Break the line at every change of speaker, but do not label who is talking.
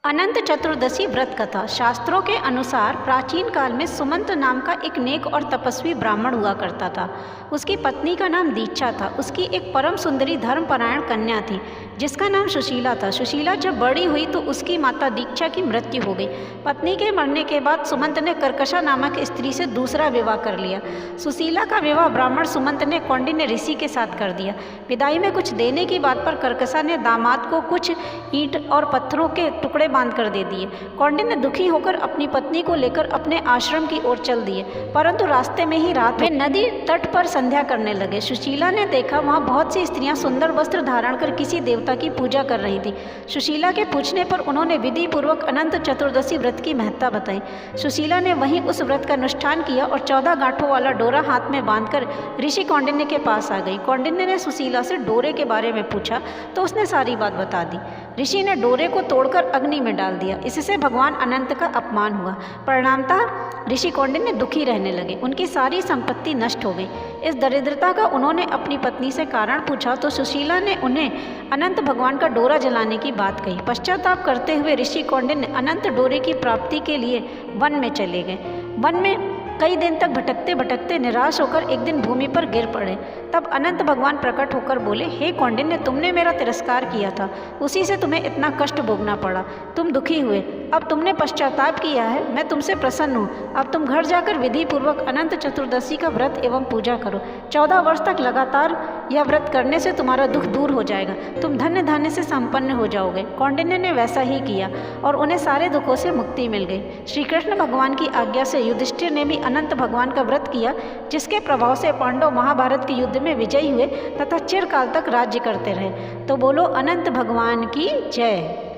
अनंत चतुर्दशी व्रत कथा। शास्त्रों के अनुसार प्राचीन काल में सुमंत नाम का एक नेक और तपस्वी ब्राह्मण हुआ करता था। उसकी पत्नी का नाम दीक्षा था। उसकी एक परम सुंदरी धर्मपरायण कन्या थी जिसका नाम सुशीला था। सुशीला जब बड़ी हुई तो उसकी माता दीक्षा की मृत्यु हो गई। पत्नी के मरने के बाद सुमंत ने कर्कशा नामक स्त्री से दूसरा विवाह कर लिया। सुशीला का विवाह ब्राह्मण सुमंत ने कौंडिन्य ऋषि के साथ कर दिया। विदाई में कुछ देने की बात पर कर्कशा ने दामाद को कुछ ईंट और पत्थरों के टुकड़े बांध कर दे दिए। कौंडिन्य दुखी होकर अपनी पत्नी को लेकर अपने आश्रम की ओर चल दिए, परंतु रास्ते में ही रात वे नदी तट पर संध्या करने लगे। सुशीला ने देखा वहां बहुत सी स्त्रियां सुंदर वस्त्र धारण कर किसी देवता की पूजा कर रही थी। सुशीला के पूछने पर उन्होंने विधि पूर्वक अनंत चतुर्दशी व्रत की महत्ता बताई। सुशीला ने वहीं उस व्रत का अनुष्ठान किया और 14 गांठों वाला डोरा हाथ में बांधकर ऋषि कौंडिन्य के पास आ गई। कौंडिन्य ने सुशीला से डोरे के बारे में पूछा तो उसने सारी बात बता दी। ऋषि ने डोरे को तोड़कर अग्नि में डाल दिया। इससे भगवान अनंत का अपमान हुआ। परिणामतः ऋषि कौंडिन्य दुखी रहने लगे। उनकी सारी संपत्ति नष्ट हो गई। इस दरिद्रता का उन्होंने अपनी पत्नी से कारण पूछा तो सुशीला ने उन्हें अनंत भगवान का डोरा जलाने की बात कही। पश्चाताप करते हुए ऋषि कौंडिन्य अनंत डोरे की प्राप्ति के लिए वन में चले गए। वन में कई दिन तक भटकते भटकते निराश होकर एक दिन भूमि पर गिर पड़े। तब अनंत भगवान प्रकट होकर बोले, हे कौंडिन्य, तुमने मेरा तिरस्कार किया था, उसी से तुम्हें इतना कष्ट भोगना पड़ा। तुम दुखी हुए, अब तुमने पश्चाताप किया है, मैं तुमसे प्रसन्न हूँ। अब तुम घर जाकर विधि पूर्वक अनंत चतुर्दशी का व्रत एवं पूजा करो। 14 वर्ष तक लगातार यह व्रत करने से तुम्हारा दुख दूर हो जाएगा, तुम धन्य धान्य से संपन्न हो जाओगे। कौंडिन्य ने वैसा ही किया और उन्हें सारे दुखों से मुक्ति मिल गई। श्री कृष्ण भगवान की आज्ञा से युधिष्ठिर ने भी अनंत भगवान का व्रत किया, जिसके प्रभाव से पांडव महाभारत के युद्ध में विजयी हुए तथा चिरकाल तक राज्य करते रहे। तो बोलो अनंत भगवान की जय।